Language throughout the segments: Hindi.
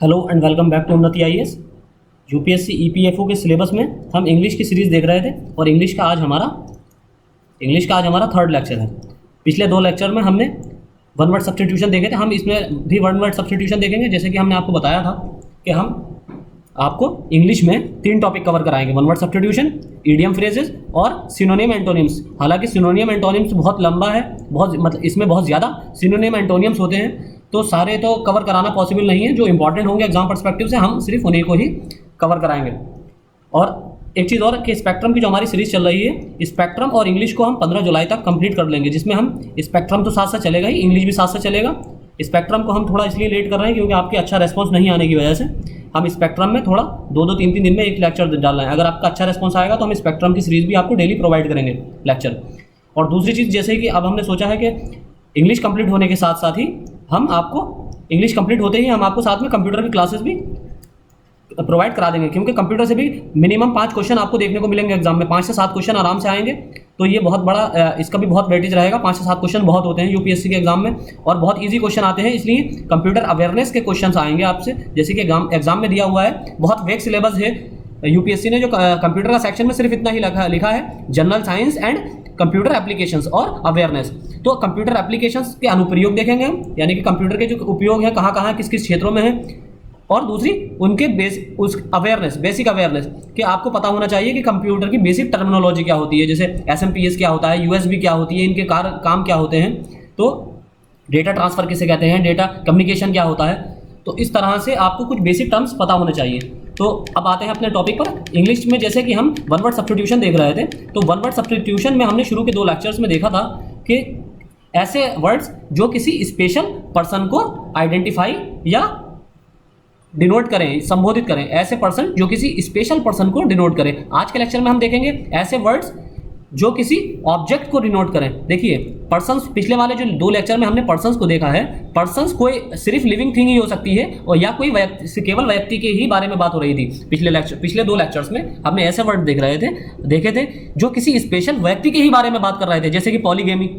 Hello and welcome back to Unnati IAS. UPSC EPFO के सिलेबस में हम इंग्लिश की सीरीज़ देख रहे थे और इंग्लिश का आज हमारा थर्ड लेक्चर है। पिछले दो लेक्चर में हमने वन वर्ड सब्स्टिट्यूशन देखे थे, हम इसमें भी वन वर्ड सब्स्टिट्यूशन देखेंगे। जैसे कि हमने आपको बताया था कि हम आपको इंग्लिश में तीन टॉपिक कवर कराएंगे: one word substitution, idiom phrases और सिनोनिम एंटोनिम्स। हालांकि सिनोनिम एंटोनिम्स बहुत लंबा है, इसमें बहुत ज़्यादा सिनोनिम एंटोनिम्स होते हैं, तो सारे तो कवर कराना पॉसिबल नहीं है। जो इंपॉर्टेंट होंगे एग्जाम पर्सपेक्टिव से हम सिर्फ उन्हीं को ही कवर कराएंगे। और एक चीज़ और कि स्पेक्ट्रम की जो हमारी सीरीज चल रही है, स्पेक्ट्रम और इंग्लिश को हम 15 जुलाई तक कंप्लीट कर लेंगे, जिसमें हम स्पेक्ट्रम तो साथ साथ चलेगा ही, इंग्लिश भी साथ साथ चलेगा। स्पेक्ट्रम को हम थोड़ा इसलिए लेट कर रहे हैं क्योंकि आपके अच्छा रेस्पॉन्स नहीं आने की वजह से हम स्पेक्ट्रम में थोड़ा दो तीन दिन में एक लेक्चर डाल रहे हैं। अगर आपका अच्छा रेस्पॉन्स आएगा तो हम स्पेक्ट्रम की सीरीज भी आपको डेली प्रोवाइड करेंगे लेक्चर। और दूसरी चीज़, जैसे कि अब हमने सोचा है कि इंग्लिश कंप्लीट होने के साथ साथ ही हम आपको इंग्लिश कंप्लीट होते ही हम आपको साथ में कंप्यूटर की क्लासेस भी प्रोवाइड करा देंगे, क्योंकि कंप्यूटर से भी मिनिमम 5 क्वेश्चन आपको देखने को मिलेंगे एग्जाम में। 5 से 7 क्वेश्चन आराम से आएंगे, तो ये बहुत बड़ा इसका भी बहुत वेटेज रहेगा। 5 से 7 क्वेश्चन बहुत होते हैं यूपीएससी के एग्जाम में और बहुत ईजी क्वेश्चन आते हैं, इसलिए कंप्यूटर अवेयरनेस के क्वेश्चन आएंगे आपसे। जैसे कि एग्जाम में दिया हुआ है, बहुत वेग सिलेबस है यूपीएससी ने। जो कंप्यूटर का सेक्शन में सिर्फ इतना ही लिखा है, general science and computer applications और अवेयरनेस। तो कंप्यूटर एप्लीकेशंस के अनुप्रयोग देखेंगे हम, यानी कि कंप्यूटर के जो उपयोग है कहाँ कहाँ किस किस क्षेत्रों में है। और दूसरी उनके बेसिक अवेयरनेस कि आपको पता होना चाहिए कि कंप्यूटर की बेसिक टर्मिनोलॉजी क्या होती है, जैसे एसएमपीएस क्या होता है, यूएसबी क्या होती है, इनके काम क्या होते हैं, तो डेटा ट्रांसफर किसे कहते हैं, डेटा कम्युनिकेशन क्या होता है। तो इस तरह से आपको कुछ बेसिक टर्म्स पता होने चाहिए। तो अब आते हैं अपने टॉपिक पर। इंग्लिश में जैसे कि हम वन वर्ड सब्स्टिट्यूशन देख रहे थे, तो वन वर्ड सब्स्टिट्यूशन में हमने शुरू के 2 लेक्चर्स में देखा था कि ऐसे वर्ड्स जो किसी स्पेशल पर्सन को आइडेंटिफाई या डिनोट करें, संबोधित करें, ऐसे पर्सन जो किसी स्पेशल पर्सन को डिनोट करें। आज के लेक्चर में हम देखेंगे ऐसे वर्ड्स जो किसी ऑब्जेक्ट को डिनोट करें। देखिए, पर्सन्स, पिछले वाले जो 2 लेक्चर में हमने पर्सन्स को देखा है। पर्सन्स कोई सिर्फ लिविंग थिंग ही हो सकती है, और या कोई केवल व्यक्ति के ही बारे में बात हो रही थी। पिछले 2 लेक्चर्स में हमने ऐसे वर्ड देखे थे जो किसी स्पेशल व्यक्ति के ही बारे में बात कर रहे थे, जैसे कि पॉलीगेमी,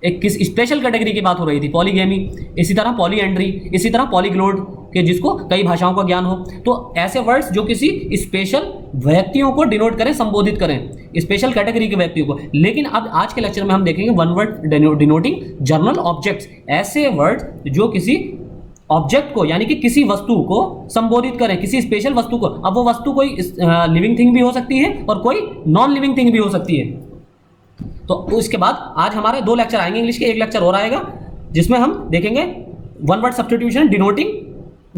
एक किस स्पेशल कैटेगरी की बात हो रही थी, पॉलीगेमी। इसी तरह पॉलीएंड्री, इसी तरह पॉलीग्लोट के जिसको कई भाषाओं का ज्ञान हो। तो ऐसे वर्ड्स जो किसी स्पेशल व्यक्तियों को डिनोट करें, संबोधित करें, स्पेशल कैटेगरी के व्यक्तियों को। लेकिन अब आज के लेक्चर में हम देखेंगे one word denoting general objects, ऐसे वर्ड जो किसी ऑब्जेक्ट को यानी कि किसी वस्तु को संबोधित करें, किसी स्पेशल वस्तु को। अब वो वस्तु कोई लिविंग थिंग भी हो सकती है और कोई नॉन लिविंग थिंग भी हो सकती है। तो उसके बाद आज हमारे 2 लेक्चर आएंगे, इंग्लिश के 1 लेक्चर और आएगा, जिसमें हम देखेंगे one word substitution denoting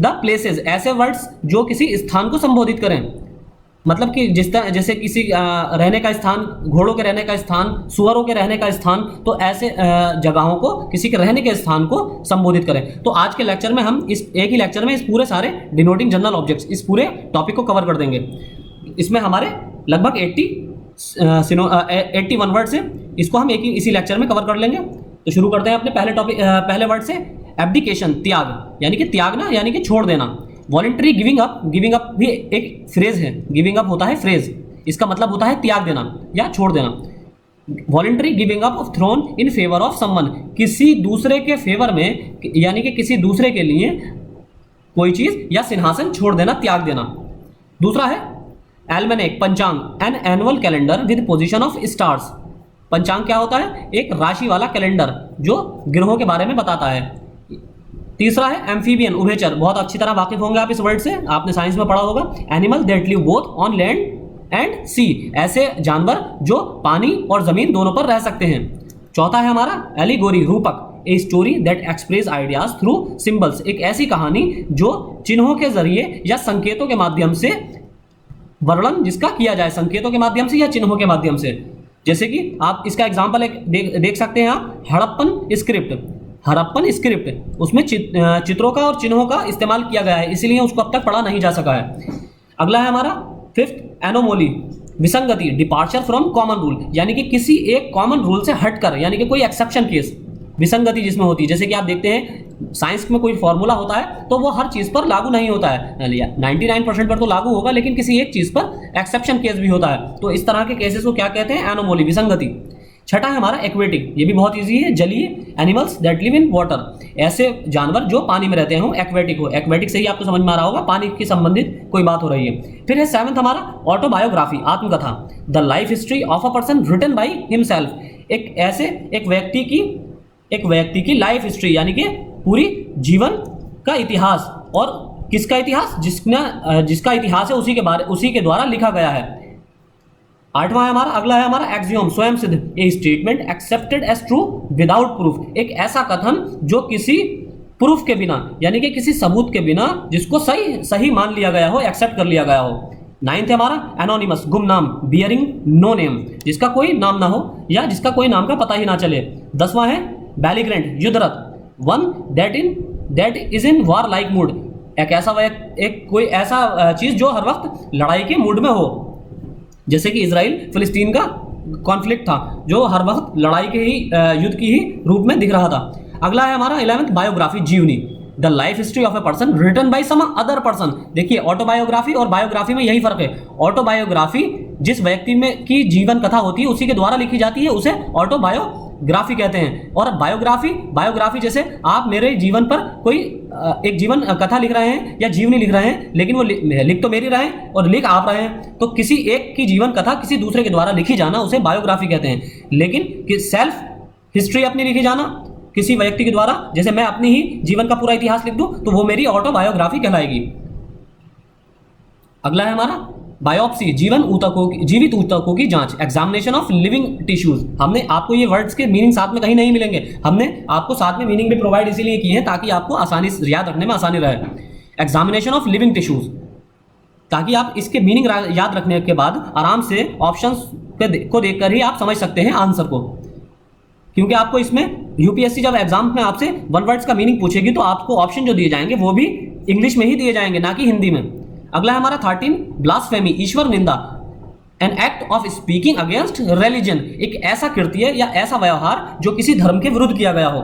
the places, ऐसे वर्ड्स जो किसी स्थान को संबोधित करें। मतलब कि जैसे किसी रहने का स्थान, घोड़ों के रहने का स्थान, सुअरों के रहने का स्थान, तो ऐसे जगहों को, किसी के रहने के स्थान को संबोधित करें। तो आज के लेक्चर में हम इस एक ही लेक्चर में इस पूरे सारे डिनोटिंग जनरल ऑब्जेक्ट्स, इस पूरे टॉपिक को कवर कर देंगे। इसमें हमारे लगभग 81 वर्ड्स हैं, इसको हम इसी लेक्चर में कवर कर लेंगे। तो शुरू करते हैं अपने पहले वर्ड से, एब्डिकेशन, त्याग, यानी कि त्यागना, यानी कि छोड़ देना। वॉलंटरी गिविंग अप भी एक फ्रेज है। गिविंग अप होता है फ्रेज, इसका मतलब होता है त्याग देना या छोड़ देना। Voluntary giving up of throne in favour of someone, किसी दूसरे के फेवर में, यानी कि किसी दूसरे के लिए कोई चीज या सिंहासन छोड़ देना, त्याग देना। दूसरा है एल्मेनेक, पंचांग, an annual calendar with position of stars. पंचांग क्या होता है? एक राशि वाला कैलेंडर जो ग्रहों के बारे में बताता है। तीसरा है एम्फीबियन, उभयचर, बहुत अच्छी तरह वाकिफ होंगे आप इस वर्ड से, आपने साइंस में पढ़ा होगा। Animal that live both on land and sea, ऐसे जानवर जो पानी और जमीन दोनों पर रह सकते हैं। चौथा है हमारा एलिगोरी, रूपक, a story that express ideas through symbols, एक ऐसी कहानी जो चिन्हों के जरिए या संकेतों के माध्यम से वर्णन जिसका किया जाए, संकेतों के माध्यम से या चिन्हों के माध्यम से। जैसे कि आप इसका एग्जांपल एक देख सकते हैं आप, हड़प्पन स्क्रिप्ट, उसमें चित्रों का और चिन्हों का इस्तेमाल किया गया है, इसीलिए उसको अब तक पढ़ा नहीं जा सका है। अगला है हमारा 5th एनोमोली, विसंगति, डिपार्चर फ्रॉम कॉमन रूल, यानी कि किसी एक कॉमन रूल से हटकर, यानी कि कोई एक्सेप्शन केस, विसंगति जिसमें होती है। जैसे कि आप देखते हैं साइंस में कोई फॉर्मूला होता है तो वो हर चीज़ पर लागू नहीं होता है, 99% पर तो लागू होगा, लेकिन किसी एक चीज़ पर एक्सेप्शन केस भी होता है। तो इस तरह के केसेस को क्या कहते हैं? एनोमोली, विसंगति। छठा है हमारा एक्वेटिक, ये भी बहुत इजी है, जलीय, animals that live in water, ऐसे जानवर जो पानी में रहते हो, एक्वेटिक हो। एक्वेटिक से ही आपको समझ में आ रहा होगा पानी की संबंधित कोई बात हो रही है। फिर है सेवंथ हमारा ऑटोबायोग्राफी, आत्मकथा, the life history of a person written by himself, एक व्यक्ति की लाइफ हिस्ट्री यानी कि पूरी जीवन का इतिहास, और किसका इतिहास, जिसका इतिहास है उसी के द्वारा लिखा गया है। आठवां है हमारा, अगला है हमारा एक्सियोम, स्वयं सिद्ध, a statement accepted as true without proof, एक ऐसा कथन जो किसी प्रूफ के बिना यानी कि किसी सबूत के बिना जिसको सही मान लिया गया हो, एक्सेप्ट कर लिया गया हो। नाइन्थ है हमारा एनोनिमस, गुमनाम, बियरिंग नो नेम, जिसका कोई नाम ना हो या जिसका कोई नाम का पता ही ना चले। 10वां है बैलिग्रेंट, युद्धरत, one that is in war like mood, कोई ऐसा चीज जो हर वक्त लड़ाई के मूड में हो, जैसे कि इजराइल फिलिस्तीन का कॉन्फ्लिक्ट था जो हर वक्त लड़ाई के ही युद्ध की ही रूप में दिख रहा था। अगला है हमारा 11th बायोग्राफी, जीवनी, the life history of a person written by some other person. देखिए ऑटोबायोग्राफी और बायोग्राफी में यही फर्क है। ऑटोबायोग्राफी जिस व्यक्ति में की जीवन कथा होती है उसी के द्वारा लिखी जाती है, उसे ऑटोबायोग्राफी कहते हैं। और बायोग्राफी जैसे आप मेरे जीवन पर कोई एक जीवन कथा लिख रहे हैं या जीवनी लिख रहे हैं, लेकिन वो लिख तो मेरी रहे हैं और लिख आप रहे हैं, तो किसी एक की जीवन कथा किसी दूसरे के द्वारा लिखी जाना उसे बायोग्राफी कहते हैं। लेकिन सेल्फ हिस्ट्री अपनी लिखी जाना किसी व्यक्ति के द्वारा, जैसे मैं अपनी ही जीवन का पूरा इतिहास लिख दूं तो वो मेरी ऑटोबायोग्राफी कहलाएगी। अगला है हमारा बायोप्सी, जीवित ऊतकों की जांच, एग्जामिनेशन ऑफ लिविंग टिश्यूज। हमने आपको ये वर्ड्स के मीनिंग साथ में कहीं नहीं मिलेंगे, हमने आपको साथ में मीनिंग भी प्रोवाइड इसीलिए की है ताकि आपको आसानी से याद रखने में आसानी रहे। एग्जामिनेशन ऑफ लिविंग टिश्यूज, ताकि आप इसके मीनिंग याद रखने के बाद आराम से ऑप्शंस को देखकर ही आप समझ सकते हैं आंसर को, क्योंकि आपको इसमें यूपीएससी जब एग्जाम में आपसे वन वर्ड्स का मीनिंग पूछेगी तो आपको ऑप्शन जो दिए जाएंगे वो भी इंग्लिश में ही दिए जाएंगे, ना कि हिंदी में। अगला है हमारा 13 ब्लास्फेमी, ईश्वर निंदा, N act of speaking against religion, एक ऐसा कृत्य या ऐसा व्यवहार जो किसी धर्म के विरुद्ध किया गया हो।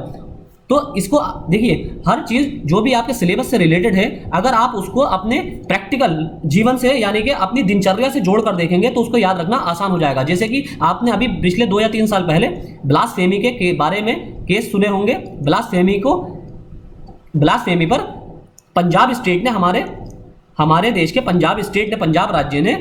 तो इसको देखिए, हर चीज जो भी आपके सिलेबस से रिलेटेड है, अगर आप उसको अपने प्रैक्टिकल जीवन से यानी कि अपनी दिनचर्या से जोड़कर देखेंगे तो उसको याद रखना आसान हो जाएगा। जैसे कि आपने अभी पिछले 2 या 3 साल पहले ब्लास्फेमी के बारे में केस सुने होंगे। ब्लास्फेमी पर पंजाब स्टेट ने हमारे देश के पंजाब स्टेट ने, पंजाब राज्य ने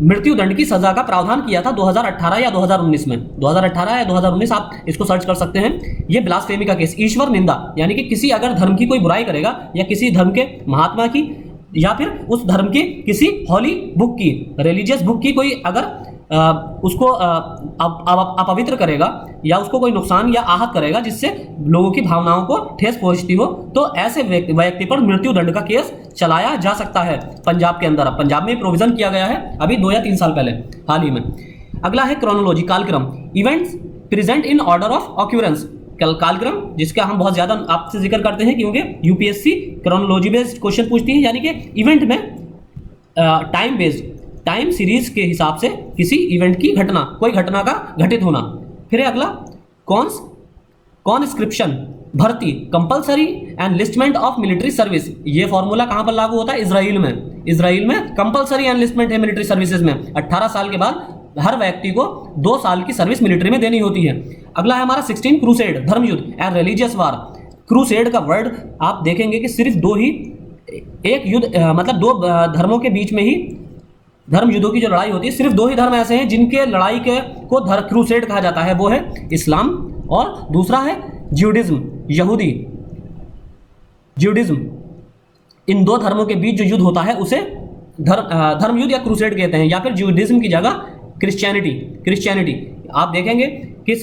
मृत्युदंड की सजा का प्रावधान किया था 2018 या 2019 में, 2018 या 2019 आप इसको सर्च कर सकते हैं। ये ब्लास्फेमी का केस, ईश्वर निंदा यानी कि किसी अगर धर्म की कोई बुराई करेगा या किसी धर्म के महात्मा की या फिर उस धर्म के किसी हॉली बुक की, रिलीजियस बुक की कोई अगर उसको अपवित्र करेगा या उसको कोई नुकसान या आहत करेगा जिससे लोगों की भावनाओं को ठेस पहुंचती हो, तो ऐसे व्यक्ति पर मृत्युदंड का केस चलाया जा सकता है पंजाब के अंदर। पंजाब में प्रोविजन किया गया है अभी 2 या 3 साल पहले, हाल ही में। अगला है क्रोनोलॉजी, कालक्रम, events present in order of occurrence, कालक्रम जिसका हम बहुत ज्यादा आपसे जिक्र करते हैं क्योंकि यूपीएससी क्रोनोलॉजी बेस्ड क्वेश्चन पूछती है, यानी कि इवेंट में टाइम बेस्ड, टाइम सीरीज के हिसाब से किसी इवेंट की घटना, कोई घटना का घटित होना। फिर है अगला कॉन्स्क्रिप्शन, भर्ती, compulsory enlistment of military service. ये फॉर्मूला कहां पर लागू होता है? इजराइल में कंपलसरी एनलिस्टमेंट है मिलिट्री सर्विसेज में। 18 साल के बाद हर व्यक्ति को 2 साल की सर्विस मिलिट्री में देनी होती है। अगला है हमारा 16 क्रूसेड, धर्मयुद्ध एंड रिलीजियस वार। क्रूसेड का वर्ड आप देखेंगे कि सिर्फ 2 ही, एक युद्ध मतलब 2 धर्मों के बीच में ही धर्म युद्धों की जो लड़ाई होती है, सिर्फ 2 ही धर्म ऐसे हैं जिनके लड़ाई को क्रूसेड कहा जाता है, वो है इस्लाम और दूसरा है ज्यूडिज्म, ज्यूडिज्म। इन 2 धर्मों के बीच जो युद्ध होता है उसे धर्म युद्ध या क्रूसेड कहते हैं, या फिर ज्यूडिज्म की जगह क्रिश्चियनिटी। आप देखेंगे कि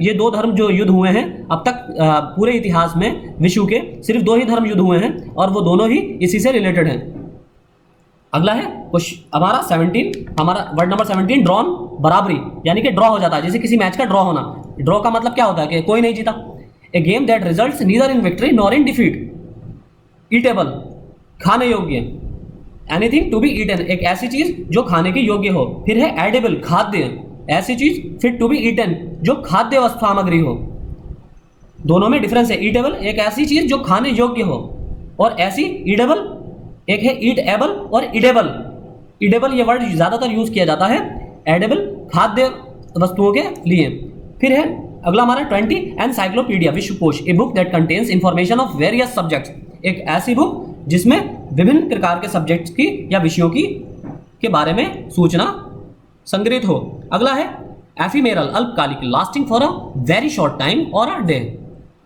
ये 2 धर्म जो युद्ध हुए हैं अब तक पूरे इतिहास में विश्व के सिर्फ 2 ही धर्म युद्ध हुए हैं और वो दोनों ही इसी से रिलेटेड हैं। अगला है हमारा 17, हमारा वर्ड नंबर 17, ड्रॉन, बराबरी, यानी कि ड्रॉ हो जाता है, जैसे किसी मैच का ड्रॉ होना। ड्रॉ का मतलब क्या होता है कि कोई नहीं जीता। A game that results neither in victory nor in defeat. Eatable, खाने योग्य, एनीथिंग टू बी ईटन, एक ऐसी चीज जो खाने के योग्य हो। फिर है एडिबल, खाद्य, ऐसी चीज, फिर टू बी ईटन, जो खाद्य वस्तु सामग्री हो। दोनों में डिफरेंस है। ईटेबल एक ऐसी चीज जो खाने योग्य हो, और ऐसी ईडेबल एक है ईट एबल और इडेबल। इडेबल ये वर्ड ज्यादातर यूज किया जाता है एडेबल खाद्य वस्तुओं के लिए। फिर है अगला हमारा 20 एनसाइक्लोपीडिया, विश्वकोश, a book that contains information of various subjects, एक ऐसी बुक जिसमें विभिन्न प्रकार के सब्जेक्ट्स की या विषयों की के बारे में सूचना संग्रहित हो। अगला है एफिमेरल, अल्पकालिक, lasting for a very short time और अ डे,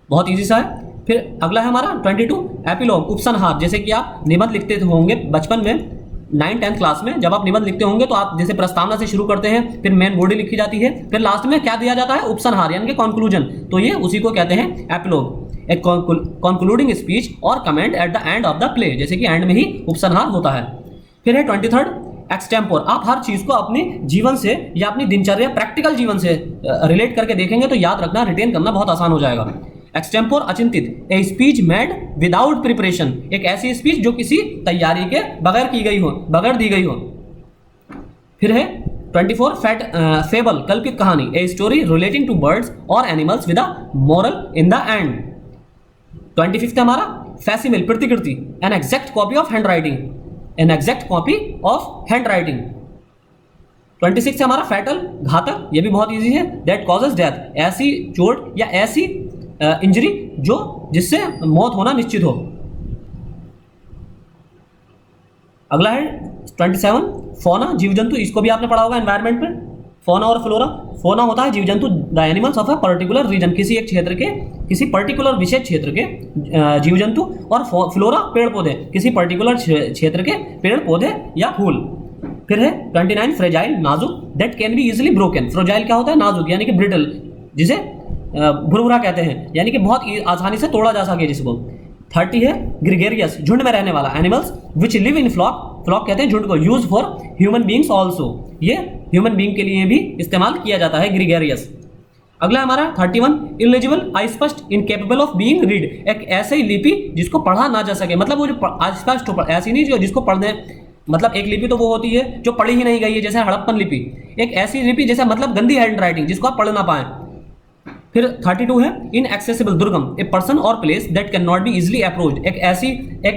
बहुत इजी सा है। फिर अगला है हमारा 22 एपिलॉग, उपसंहार, जैसे कि आप निबंध लिखते होंगे बचपन में 9th-10th क्लास में, जब आप निबंध लिखते होंगे तो आप जैसे प्रस्तावना से शुरू करते हैं, फिर मेन बॉडी लिखी जाती है, फिर लास्ट में क्या दिया जाता है, उपसंहार यानी कि कंक्लूजन, तो ये उसी को कहते हैं एपिलॉग, एक कंक्लूडिंग स्पीच और comment at the end of the play, जैसे कि एंड में ही उपसंहार होता है। फिर है 23rd एक्सटेम्पोर, आप हर चीज को अपने जीवन से या अपनी दिनचर्या प्रैक्टिकल जीवन से रिलेट करके देखेंगे तो याद रखना, रिटेन करना बहुत आसान हो जाएगा। एक्सटेम्पोर अचिंतित, a speech made without preparation, एक ऐसी स्पीच जो किसी तैयारी के बगैर की गई हो, बगैर दी गई हो। फिर है 24 फेबल, कल्पित कहानी, a story relating to birds और animals with a moral in the end. 25th हमारा फैसिमिल, प्रतिकृति, an exact copy of hand writing, an exact copy of hand writing. 26 हमारा फैटल, घातक, ये भी बहुत इजी है, दैट कॉजेज डेथ, ऐसी चोट या ऐसी इंजरी जो जिससे मौत होना निश्चित हो। अगला है 27 फौना, जीव जंतु, इसको भी आपने पढ़ा होगा एनवायरनमेंट में, फौना और फ्लोरा। फौना होता है जीव जंतु, the animals of a particular region, किसी एक क्षेत्र के, किसी पर्टिकुलर विशेष क्षेत्र के जीव जंतु, और फ्लोरा पेड़ पौधे, किसी पर्टिकुलर क्षेत्र के पेड़ पौधे या फूल। फिर है 29 फ्रेजाइल, नाजुक, that can be easily broken, fragile क्या होता है, नाजुक यानी कि ब्रिटल, जिसे भुरभुरा कहते हैं, यानी कि बहुत आसानी से तोड़ा जा सके जिसको। 30 है ग्रिगेरियस, झुंड में रहने वाला, animals which live in flock, flock कहते हैं झुंड को, use for human beings also, ये ह्यूमन बींग के लिए भी इस्तेमाल किया जाता है ग्रिगेरियस। अगला हमारा 31 इलिजिबल, अस्पष्ट, इनकेपेबल ऑफ बीइंग रीड, एक ऐसी लिपि जिसको पढ़ा ना जा सके, मतलब वो जो अस्पष्ट हो, ऐसी नहीं जो जिसको पढ़ने, मतलब एक लिपि तो वो होती है जो पढ़ी ही नहीं गई है, जैसे हड़प्पन लिपि, एक ऐसी लिपि जैसे मतलब गंदी हैंड राइटिंग जिसको आप पढ़ ना पाए। फिर 32 है इनएक्सेसिबल, दुर्गम, ए पर्सन और place that can not be easily approached, एक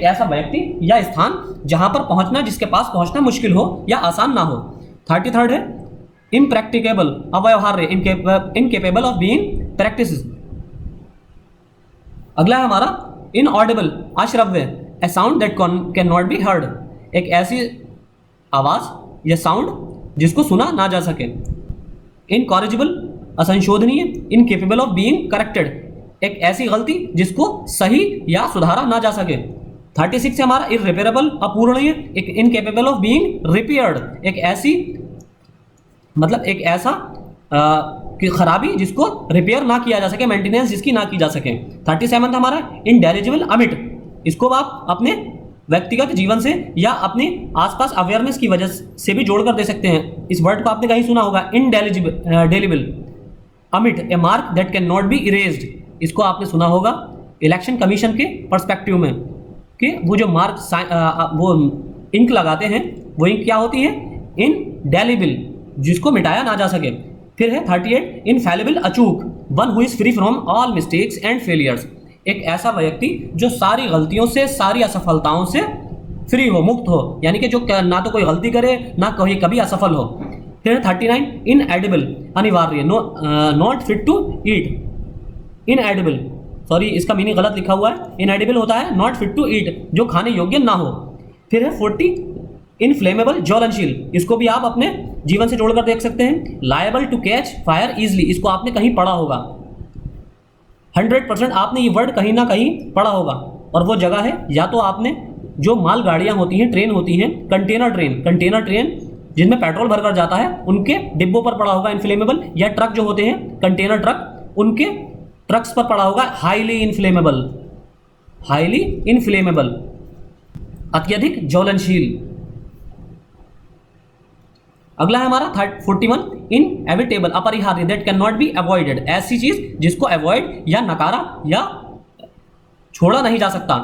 ऐसा व्यक्ति या स्थान जहां पर पहुंचना, जिसके पास पहुंचना मुश्किल हो या आसान ना हो। 33rd है इम्प्रैक्टिकेबल, अव्यवहार्य, इनकेपेबल ऑफ बीइंग प्रैक्टिस। अगला है हमारा इनऑडिबल, अश्रव्य, a sound that can not be heard, एक ऐसी आवाज या साउंड जिसको सुना ना जा सके। इनकॉरिजिबल, असंशोधनीय, इनकेपेबल ऑफ बीइंग करेक्टेड, एक ऐसी गलती जिसको सही या सुधारा ना जा सके। 36 से हमारा इररिपेयरेबल, अपूरणीय, एक इनकेपेबल ऑफ बीइंग रिपेयर्ड, एक ऐसी मतलब एक ऐसा कि खराबी जिसको रिपेयर ना किया जा सके, मेंटेनेंस जिसकी ना की जा सके। 37 हमारा इनडेलिजिबल, अमिट, इसको आप अपने व्यक्तिगत जीवन से या अपने आसपास अवेयरनेस की वजह से भी जोड़कर दे सकते हैं। इस वर्ड को आपने कहीं सुना होगा, इनडेलिजिबल, अमिट, a mark that can not be erased, इसको आपने सुना होगा इलेक्शन कमीशन के पर्सपेक्टिव में कि वो जो मार्क वो इंक लगाते हैं, वो इंक क्या होती है, इनडेलिबल, जिसको मिटाया ना जा सके। फिर है 38 इनफैलिबल, अचूक, one who is free from all mistakes and failures, एक ऐसा व्यक्ति जो सारी गलतियों से, सारी असफलताओं से फ्री हो, मुक्त हो, यानी कि जो ना तो कोई गलती करे ना कभी असफल हो। फिर 39 इनएडिबल, अनिवार्य, not fit to eat, inedible, sorry इसका मीनिंग गलत लिखा हुआ है, इनएडिबल होता है नॉट फिट टू ईट, जो खाने योग्य ना हो। फिर है 40 इनफ्लेमेबल, ज्वलनशील, इसको भी आप अपने जीवन से जोड़कर देख सकते हैं। Liable to catch fire easily, इसको आपने कहीं पढ़ा होगा, 100% आपने ये वर्ड कहीं ना कहीं पढ़ा होगा, और वो जगह है या तो आपने जो माल गाड़ियां होती हैं, ट्रेन होती हैं, कंटेनर ट्रेन जिनमें पेट्रोल भरकर जाता है, उनके डिब्बों पर पड़ा होगा इनफ्लेमेबल, या ट्रक जो होते हैं कंटेनर ट्रक, उनके ट्रक्स पर पड़ा होगा हाईली इनफ्लेमेबल, अत्यधिक ज्वलनशील। अगला है हमारा 41 इनएविटेबल, अपरिहार्य, that can not be avoided, ऐसी चीज जिसको अवॉइड या नकारा या छोड़ा नहीं जा सकता।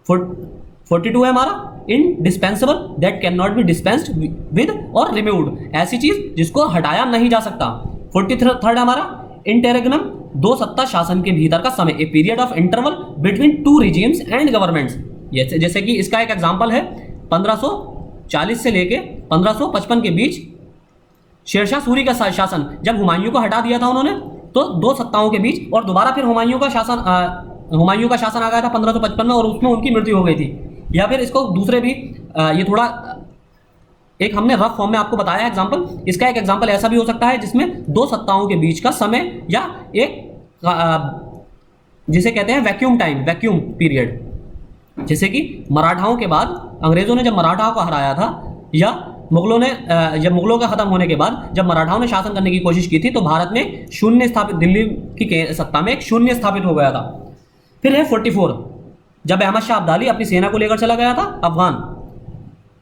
42 है हमारा indispensable, that can not B dispensed with और रिमूव्ड, ऐसी चीज जिसको हटाया नहीं जा सकता। 43rd हमारा इंटररेग्नम, दो सत्ता शासन के भीतर का समय, a period of interval between two regimes and governments, जैसे कि इसका एक एग्जांपल है 1540 से लेके 1555 के बीच शेरशाह सूरी का शासन, जब हुमायूं को हटा दिया था उन्होंने, तो दो सत्ताओं के बीच, और दोबारा फिर हुमायूं का शासन आ गया था 1555 में, और उसमें उनकी मृत्यु हो गई थी। या फिर इसको दूसरे भी ये थोड़ा एक हमने रफ फॉर्म में आपको बताया एग्जाम्पल। इसका एक एग्जाम्पल ऐसा भी हो सकता है जिसमें दो सत्ताओं के बीच का समय या एक जिसे कहते हैं वैक्यूम टाइम, वैक्यूम पीरियड। जैसे कि मराठाओं के बाद अंग्रेजों ने जब मराठाओं को हराया था, या मुगलों ने जब मुगलों का खत्म होने के बाद जब मराठाओं ने शासन करने की कोशिश की थी, तो भारत में शून्य स्थापित, दिल्ली की सत्ता में एक शून्य स्थापित हो गया था। फिर है 44, जब अहमद शाह अब्दाली अपनी सेना को लेकर चला गया था अफगान।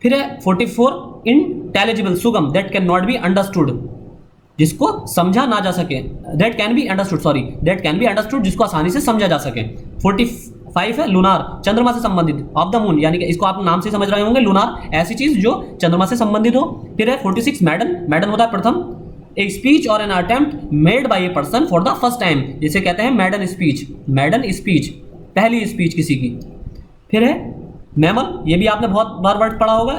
फिर है 44, इंटेलिजिबल, सुगम, that can not be understood, जिसको समझा ना जा सके, that can be understood, sorry, that can be understood, जिसको आसानी से समझा जा सके। 45 है लूनार, चंद्रमा से संबंधित, ऑफ द मून, यानी कि इसको आप नाम से समझ रहे होंगे, लूनार ऐसी चीज जो चंद्रमा से संबंधित हो। फिर है 46 मैडन, मैडन होता है प्रथम, ए स्पीच और an attempt made by a person for the first time, जिसे कहते हैं मैडन स्पीच, मैडन स्पीच, पहली स्पीच किसी की। फिर है मैमल, ये भी आपने बहुत बार वर्ड पढ़ा होगा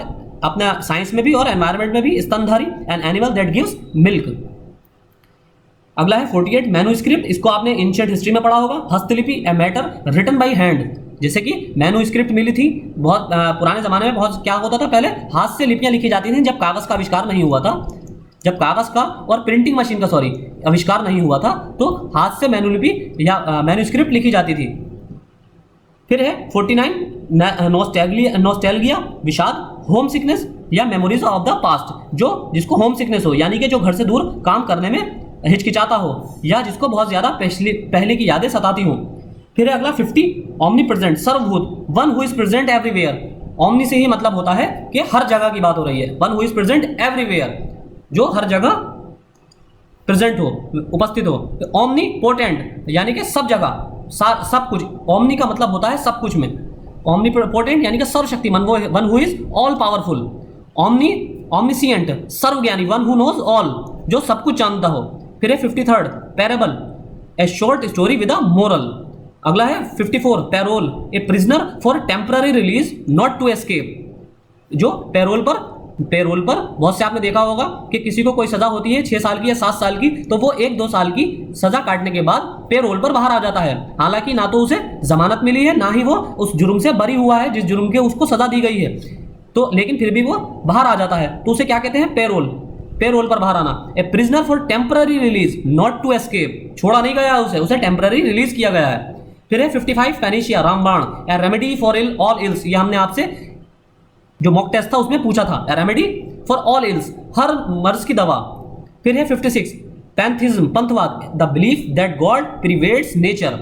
अपने साइंस में भी और एनवायरमेंट में भी, स्तनधारी, an animal that gives milk. अगला है 48 मैन्युस्क्रिप्ट, इसको आपने एंशिएंट हिस्ट्री में पढ़ा होगा, हस्तलिपि, a matter written by hand, जैसे कि मैन्युस्क्रिप्ट मिली थी बहुत पुराने जमाने में। बहुत क्या होता था, पहले हाथ से लिपियां लिखी जाती थी, जब कागज का आविष्कार नहीं हुआ था, जब कागज का और प्रिंटिंग मशीन का आविष्कार नहीं हुआ था, तो हाथ से मैन्युलिपि या मैन्युस्क्रिप्ट लिखी जाती थी। फिर है 49 नॉस्टैल्जिया, विषाद, होम सिकनेस या मेमोरीज ऑफ द पास्ट, जिसको होम सिकनेस हो, यानी कि जो घर से दूर काम करने में हिचकिचाता हो, या जिसको बहुत ज्यादा पहले की यादें सताती हो। फिर है अगला 50 ओमनी प्रेजेंट, सर्वभूत, one who is present everywhere. Omni से ही मतलब होता है कि हर जगह की बात हो रही है, one who is present everywhere, जो हर जगह प्रेजेंट हो, उपस्थित हो। ओमनी पोटेंट, यानी कि सब जगह, सब कुछ, ओमनी का मतलब होता है सब कुछ में, ओमनी पोटेंट यानी कि सर्वशक्तिमान, one who is all powerful. Omniscient, सर्वज्ञानी, वन हु नोज ऑल, जो सब कुछ जानता हो। फिर है 53 parable, a short story with a moral. अगला है 54 parole, a prisoner for temporary release not to escape, जो पैरोल पर बहुत से आपने देखा होगा कि किसी को कोई सजा होती है 6 साल की या 7 साल की, तो वो 1-2 साल की सजा काटने के बाद पैरोल पर बाहर आ जाता है। हालांकि ना तो उसे जमानत मिली है, ना ही वो उस जुर्म से बरी हुआ है जिस जुर्म के उसको सजा दी गई है, तो लेकिन फिर भी वो बाहर आ जाता है, तो उसे क्या कहते हैं, पैरोल पर बाहर आना। A prisoner for temporary release not to escape, छोड़ा नहीं गया उसे टेम्पररी रिलीज किया गया है। फिर है 55 पेनिशिया, रामबाण, ए रेमेडी फॉर ऑल इल्स, ये हमने आपसे जो मॉक टेस्ट था उसमें पूछा था, a remedy for all ills, हर मर्ज की दवा। फिर है 56 पैंथिज्म, पंथवाद, the belief that God pervades nature.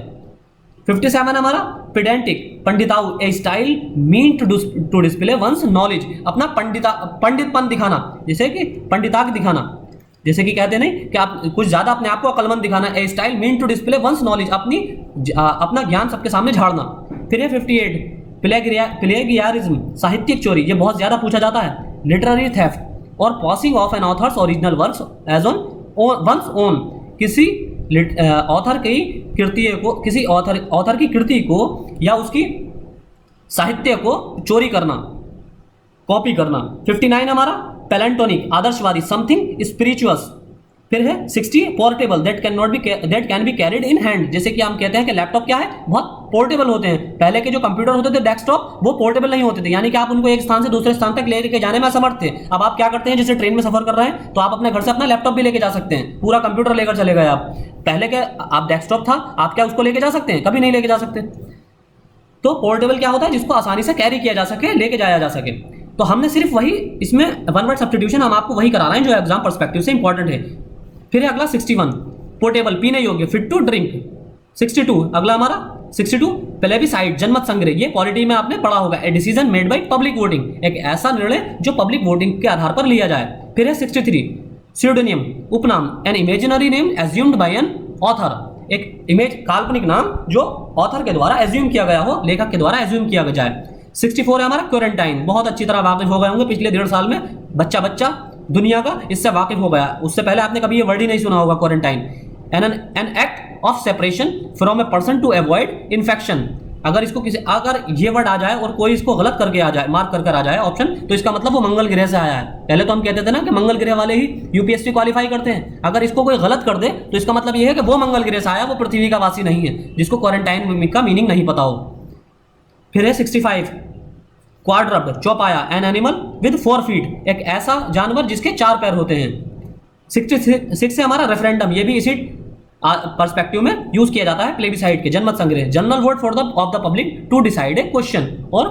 57 हमारा पेडेंटिक, पंडिताऊ, a style mean to display one's knowledge, अपना पंडितपन दिखाना, जैसे कि पंडिताक दिखाना, जैसे कि कहते नहीं कि आप कुछ ज्यादा अपने आप को अकलमंद दिखाना। A style mean to display one's knowledge, अपना ज्ञान सबके सामने झाड़ना। फिर है 58 प्लेगियारिज्म, साहित्यिक चोरी, ये बहुत ज्यादा पूछा जाता है। लिटरेरी थेफ्ट और passing off an author's original works as on one's own, किसी ऑथर की कृति को, किसी ऑथर की कृति को या उसकी साहित्य को चोरी करना, कॉपी करना। 59 हमारा पैलेंटोनिक, आदर्शवादी, समथिंग स्पिरिचुअस। फिर है 60 portable, that can be carried in hand, जैसे कि हम कहते हैं कि लैपटॉप क्या है, बहुत पोर्टेबल होते हैं। पहले के जो कंप्यूटर होते थे डेस्कटॉप, वो पोर्टेबल नहीं होते थे, यानी कि आप उनको एक स्थान से दूसरे स्थान तक लेके जाने में असमर्थ थे। अब आप क्या करते हैं, जैसे ट्रेन में सफर कर रहे हैं तो आप अपने घर से अपना लैपटॉप भी लेके जा सकते हैं, पूरा कंप्यूटर लेकर चले गए आप। पहले के आप डेस्कटॉप था, आप क्या उसको लेके जा सकते हैं, कभी नहीं लेके जा सकते। तो पोर्टेबल क्या होता है, जिसको आसानी से कैरी किया जा सके, लेके जाया जा सके। तो हमने सिर्फ वही, इसमें वन वर्ड सब्स्टिट्यूशन हम आपको वही करा रहे हैं जो एग्जाम पर्सपेक्टिव से इंपॉर्टेंट है। फिर है अगला 61 पोर्टेबल, पीने योग्य, फिट टू ड्रिंक। 62 अगला हमारा 62 प्लेबिसाइड, जनमत संग्रह, ये पॉलिटी में आपने पढ़ा होगा। A decision made by public voting, एक ऐसा निर्णय जो पब्लिक वोटिंग के आधार पर लिया जाए। फिर है 63 स्यूडोनियम, उपनाम, an imaginary name assumed by an author, एक काल्पनिक नाम जो ऑथर के द्वारा एज्यूम किया गया हो, लेखक के द्वारा एज्यूम किया जाए। 64 है हमारा क्वारंटाइन, बहुत अच्छी तरह वाकिफ हो गए होंगे पिछले 1.5 साल में, बच्चा दुनिया का इससे वाकिफ हो गया। उससे पहले आपने कभी ये वर्ड ही नहीं सुना होगा, quarantine. An act of separation from a person to avoid infection अगर इसको किसी अगर ये वर्ड आ जाए और कोई इसको गलत करके आ जाए, मार्क कर आ जाए ऑप्शन, तो इसका मतलब वो मंगल ग्रह से आया है। पहले तो हम कहते थे ना कि मंगल ग्रह वाले ही यूपीएससी क्वालिफाई करते हैं। अगर इसको कोई गलत कर दे तो इसका मतलब ये है कि वो मंगल ग्रह से आया, वो पृथ्वी का वासी नहीं है, जिसको क्वारंटाइन का मीनिंग नहीं पता हो। फिर है 65, क्वाड्रप्ड, चौपाया, एन एनिमल विद 4 फीट, एक ऐसा जानवर जिसके 4 पैर होते हैं। 66 है हमारा रेफरेंडम, ये भी इसी पर्सपेक्टिव में यूज किया जाता है, प्लेबिसाइड के, जनमत संग्रह, general vote for the of the public to decide a question और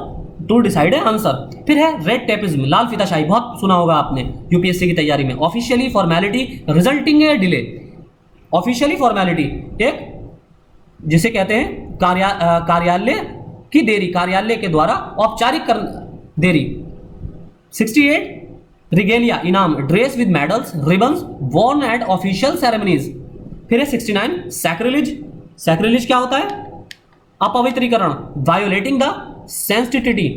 टू डिसाइड ए आंसर। फिर है रेड टेपिज्म, लाल फीताशाही, बहुत सुना होगा आपने यूपीएससी की तैयारी में। Officially formality resulting a delay, officially formality एक जिसे कहते हैं कार्यालय की देरी, कार्यालय के द्वारा औपचारिक देरी। 68 रिगेलिया, इनाम, dress with medals, ribbons worn at official ceremonies. फिर है 69 सैक्रिलेज, सैक्रिलेज क्या होता है? अपवित्रीकरण, violating the sensitivity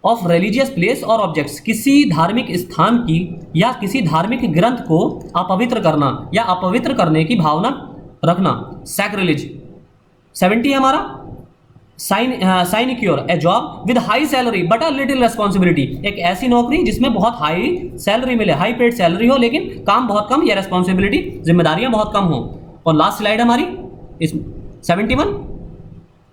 of religious place और ऑब्जेक्ट्स, किसी धार्मिक स्थान की या किसी धार्मिक ग्रंथ को अपवित्र करना या अपवित्र करने की भावना रखना, सैक्रिलेज। 70 है हमारा sinecure, a job with high salary but a little responsibility, एक ऐसी नौकरी जिसमें बहुत हाई सैलरी मिले, हाई पेड सैलरी हो लेकिन काम बहुत कम या रेस्पॉन्सिबिलिटी, जिम्मेदारियां बहुत कम हो। और लास्ट स्लाइड हमारी इस 71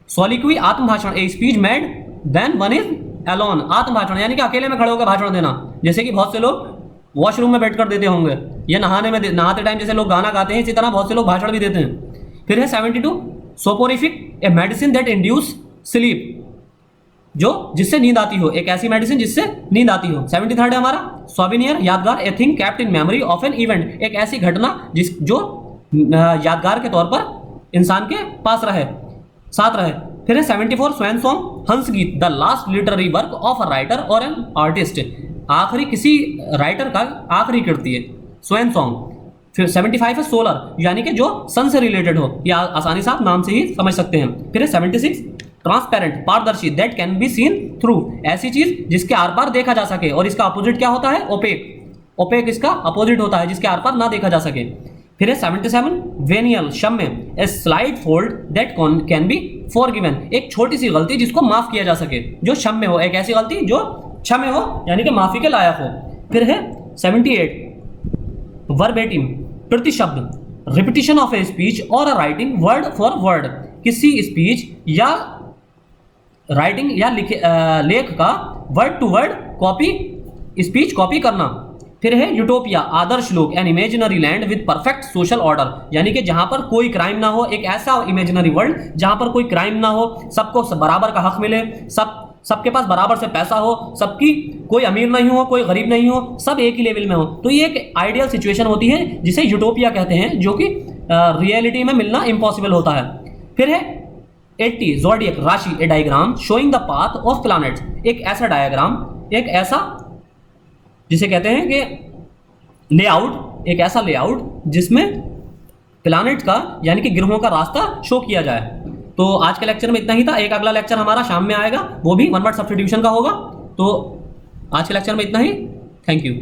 सॉलिक्वी, आत्मभाषण, a speech made when one is alone, आत्मभाषण यानी कि अकेले में खड़े होकर भाषण देना, जैसे कि बहुत से लोग वॉशरूम में बैठकर देते होंगे या नहाते टाइम जैसे लोग गाना गाते हैं, इसी तरह बहुत से लोग भाषण भी देते हैं। फिर है 72 soporific, a medicine that induce sleep, जो जिससे नींद आती हो, एक ऐसी मेडिसिन जिससे नींद आती हो। 73 है हमारा सोविनियर, यादगार, a thing kept in memory of an event, एक ऐसी घटना जो यादगार के तौर पर इंसान के पास रहे, साथ रहे। फिर है 74 स्वैन सॉन्ग, हंस गीत, the last literary work of a writer और एन आर्टिस्ट, आखिरी किसी राइटर का आखिरी कृति है स्वैन सॉन्ग। फिर 75 है सोलर, यानी कि जो सन से रिलेटेड हो, या आसानी से आप नाम से ही समझ सकते हैं। फिर है 76 ट्रांसपेरेंट, पारदर्शी, that can be seen through, ऐसी चीज जिसके आर पार देखा जा सके, और इसका अपोजिट क्या होता है? ओपेक, ओपेक इसका अपोजिट होता है जिसके आर पार ना देखा जा सके। फिर है 77 वेनियल, क्षम्य, a slight fault that can be forgiven, एक छोटी सी गलती जिसको माफ किया जा सके, जो क्षम्य हो, एक ऐसी गलती जो क्षम्य हो यानी कि माफी के लायक हो। फिर है 78 वर्बेटिम, प्रतिशब्द, रिपीटिशन ऑफ ए स्पीच और a writing word for word, किसी स्पीच या राइटिंग या लेख का word to word copy, speech copy करना। फिर है यूटोपिया, आदर्श लोक, an imaginary land with perfect social order, यानी कि जहां पर कोई क्राइम ना हो, एक ऐसा इमेजिनरी वर्ल्ड जहां पर कोई क्राइम ना हो, सबको बराबर का हक मिले, सबके पास बराबर से पैसा हो, सबकी, कोई अमीर नहीं हो, कोई गरीब नहीं हो, सब एक ही लेवल में हो। तो ये एक आइडियल सिचुएशन होती है जिसे यूटोपिया कहते हैं, जो कि रियलिटी में मिलना इम्पॉसिबल होता है। फिर है 80 ज़ोडिएक, राशि, a diagram showing the path of planets, एक ऐसा डायग्राम, एक ऐसा जिसे कहते हैं कि लेआउट, एक ऐसा लेआउट जिसमें प्लैनेट का यानी कि ग्रहों का रास्ता शो किया जाए। तो आज के लेक्चर में इतना ही था। एक अगला लेक्चर हमारा शाम में आएगा, वो भी वन वर्ड सब्स्टिट्यूशन का होगा। तो आज के लेक्चर में इतना ही। Thank you.